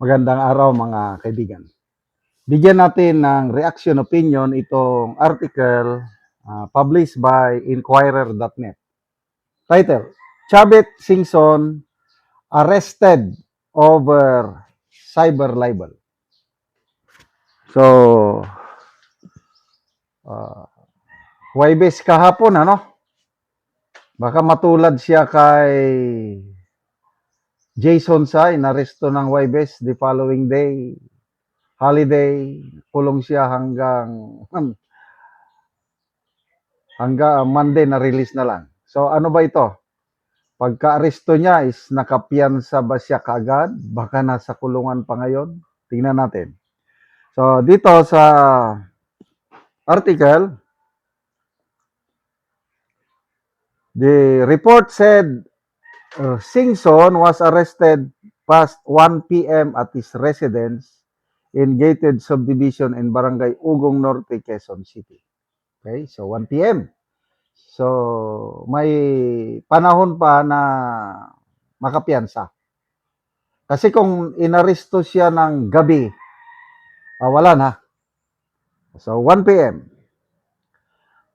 Magandang araw mga kaibigan. Bigyan natin ng reaction opinion itong article published by Inquirer.net. Title, Chavit Singson arrested over cyber libel. So, Huwebes kahapon, Baka matulad siya kay Jason Sa, inaresto ng Huwebes the following day, holiday, kulong siya hanggang Monday na release na lang. So ano ba ito? Pagka-aresto niya is nakapiyansa ba siya kaagad? Baka nasa kulungan pa ngayon? Tingnan natin. So dito sa article, the report said Singson was arrested past 1 p.m. at his residence in gated subdivision in Barangay Ugong Norte, Quezon City. Okay, so 1 p.m. So, may panahon pa na makapiyansa. Kasi kung inaresto siya ng gabi, wala na. So, 1 p.m.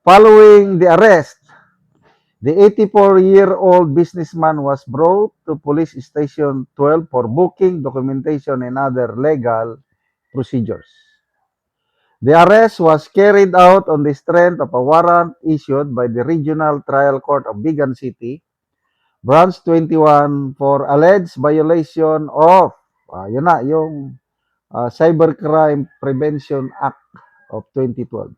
Following the arrest, the 84-year-old businessman was brought to Police Station 12 for booking, documentation, and other legal procedures. The arrest was carried out on the strength of a warrant issued by the Regional Trial Court of Bigan City, Branch 21 for alleged violation of, yung Cybercrime Prevention Act of 2012.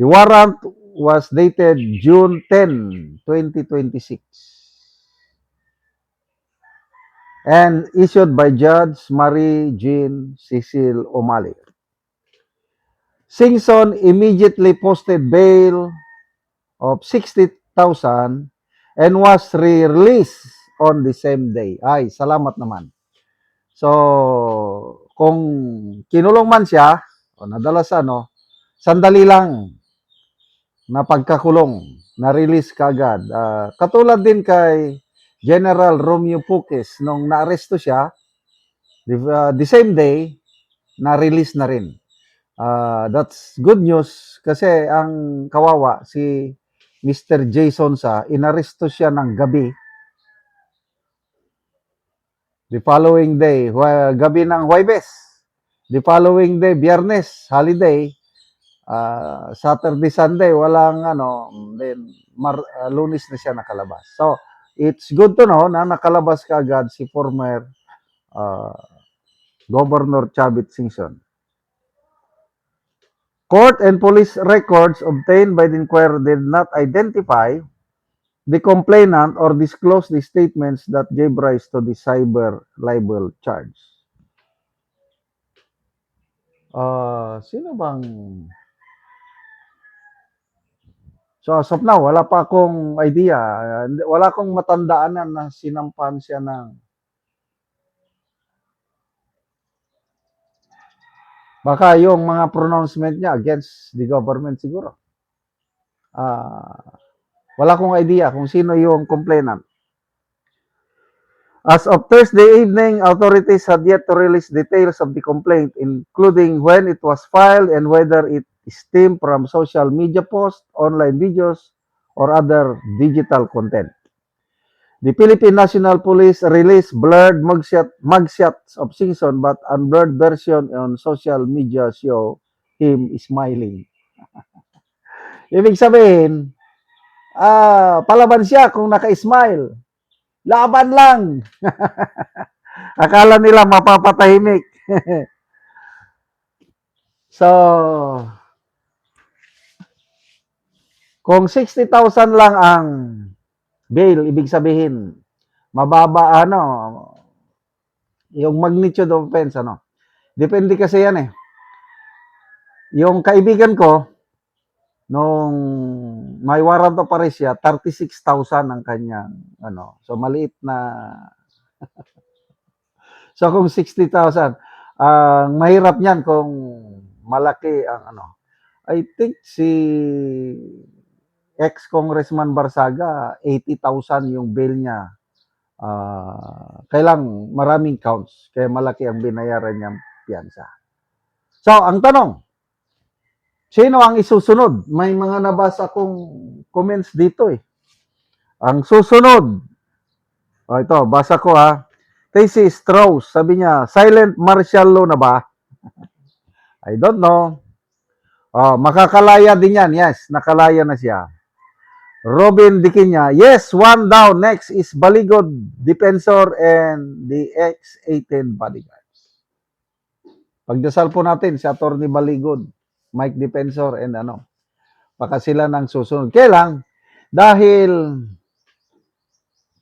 The warrant was dated June 10, 2026 and issued by Judge Marie Jean Cecil O'Malley. Singson immediately posted bail of 60,000 and was released on the same day. Ay, salamat naman. So, kung kinulong man siya, o nadala sa sandali lang na pagkakulong, na-release kagad. Katulad din kay General Romeo Puques, nung naaresto siya, the same day, na-release na rin. That's good news kasi ang kawawa si Mr. Jason Sa, inaresto siya ng gabi. The following day, gabi ng Huwebes. The following day, Biyernes, holiday. Saturday, Sunday, walang then Lunes na siya nakalabas. So, it's good to know na nakalabas kaagad si former Governor Chavit Singson. Court and police records obtained by the inquiry did not identify the complainant or disclose the statements that gave rise to the cyber libel charge. Sino bang... So, as of now, wala pa akong idea. Wala akong matandaan na sinampan siya ng... Baka yung mga pronouncement niya against the government siguro. Wala akong idea kung sino yung complainant. As of Thursday evening, authorities had yet to release details of the complaint, including when it was filed and whether it stemmed from social media posts, online videos, or other digital content. The Philippine National Police released blurred mugshots of Singson, but unblurred version on social media show him smiling. Ibig sabihin, palaban siya kung naka-smile. Laban lang. Akala nila mapapatahimik. So, kung 60,000 lang ang bail, ibig sabihin, mababa yung magnitude of offense, Depende kasi yan eh. Yung kaibigan ko, nung may warrant of arrest siya, 36,000 ang kanyang, So, maliit na. So, kung 60,000, mahirap niyan kung malaki ang I think si ex-Congressman Barsaga, 80,000 yung bail niya kailang maraming counts, kaya malaki ang binayaran niyang piyansa. So, ang tanong, sino ang isusunod? May mga nabasa kong comments dito eh. Ang susunod, ito, basa ko ha. Casey Strauss, sabi niya, silent martial law na ba? I don't know. Makakalaya din yan. Yes, nakalaya na siya. Robin Dikinya, yes, one down. Next is Baligod, Defensor, and the X-18 bodyguards. Pagdasal po natin si Atty. Baligod, Mike Defensor, and baka sila nang susunod. Kaya lang, dahil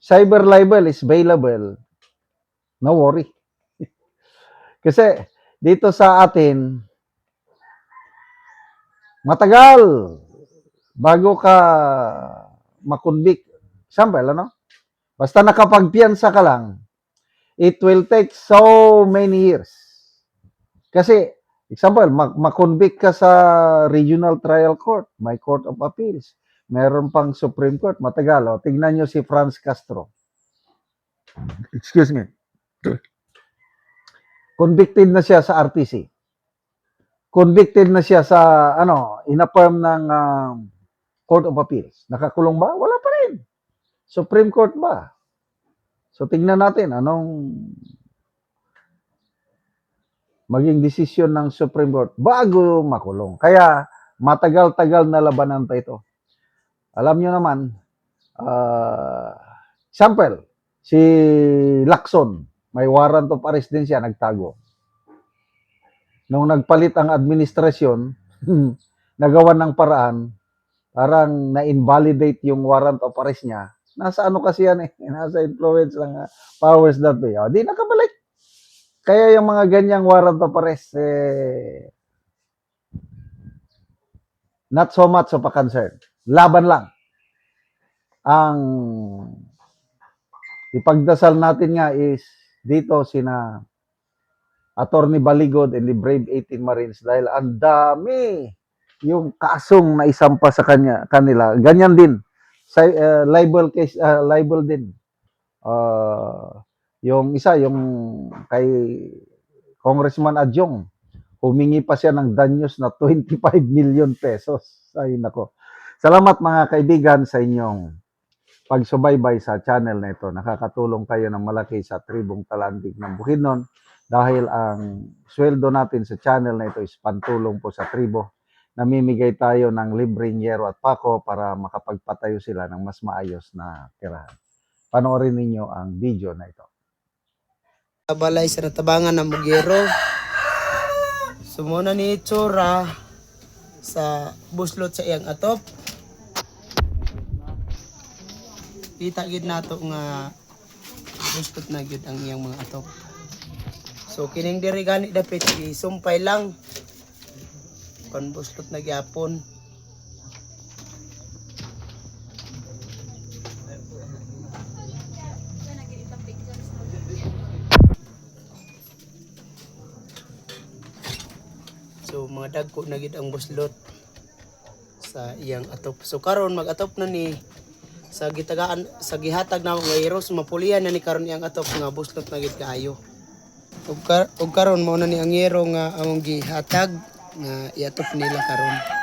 cyber libel is available, no worry. Kasi dito sa atin, matagal bago ka makonvict. Example, basta nakapagpiyansa ka lang, it will take so many years. Kasi, example, makonvict ka sa Regional Trial Court, may Court of Appeals, meron pang Supreme Court, matagal. Tingnan nyo si Franz Castro. Excuse me. Convicted na siya sa RTC. Convicted na siya sa, in-affirm ng Court of Appeals. Nakakulong ba? Wala pa rin. Supreme Court ba? So, tingnan natin anong maging desisyon ng Supreme Court bago makulong. Kaya, matagal-tagal na labanan pa ito. Alam nyo naman, example, si Lacson, may warrant of arrest din siya, nagtago. Nung nagpalit ang administrasyon, nagawan ng paraan, parang na-invalidate yung warrant of arrest niya. Nasa kasi yan eh, nasa influence ng powers that be. Di nakabalik. Kaya yung mga ganyang warrant of arrest, not so much of a concern. Laban lang. Ang ipagdasal natin nga is dito sina Atty. Baligod and the Brave 18 Marines dahil ang dami yung kasong na isampa sa kanila. Ganyan din. Libel case, libel din. Yung isa, yung kay Congressman Adjong, humingi pa siya ng danyos na 25 million pesos. Ay nako. Salamat mga kaibigan sa inyong pagsubaybay sa channel na ito. Nakakatulong kayo ng malaki sa tribong Talandig ng Bukidnon dahil ang sweldo natin sa channel na ito is pantulong po sa tribo. Namimigay tayo ng libreng yero at pako para makapagpatayo sila ng mas maayos na tirahan. Panoorin ninyo ang video na ito. Balay sa natabangan ng Bugero. Sumuna ni Chora sa buslot sa iyang atop. Kita gid nato nga buslot na gid ang iyang mga atop. So kining diri gani dapat isumpay lang. Kon buslot na gyapon. So mga dagko na gid ang buslot sa iyang atop. So karon mag-atop na ni sa gitagaan sa gihatag na mga heroes mapulian na ni karon iyang atop nga buslot na gid kaayo. Ug karon mao na ni ang hero nga among gihatag nga iatop nila karon.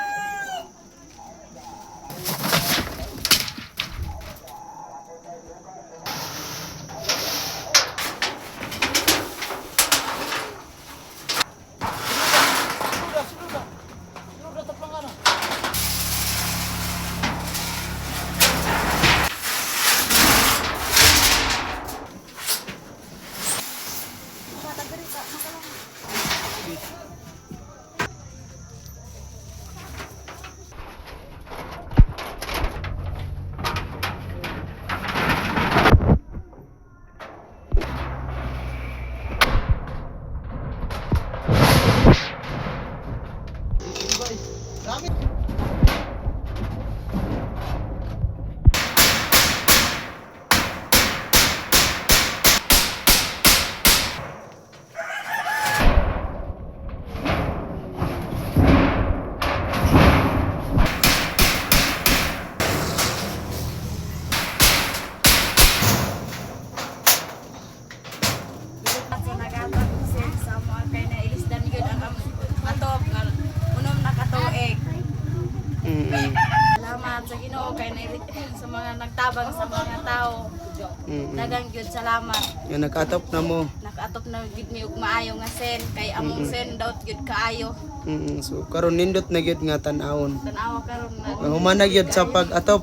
Mm. Salamat sa Ginoo kay sa mga nagtabang sa mga tao. Dagang gyud salamat. Nga nakatop na mo. Nakaatop na gyud mi og maayo nga sen kay among sen daw gyud kaayo. So karon nindot na gyud nga tan-awon. Tanawa karon na. Humana gyud sa pag-atop.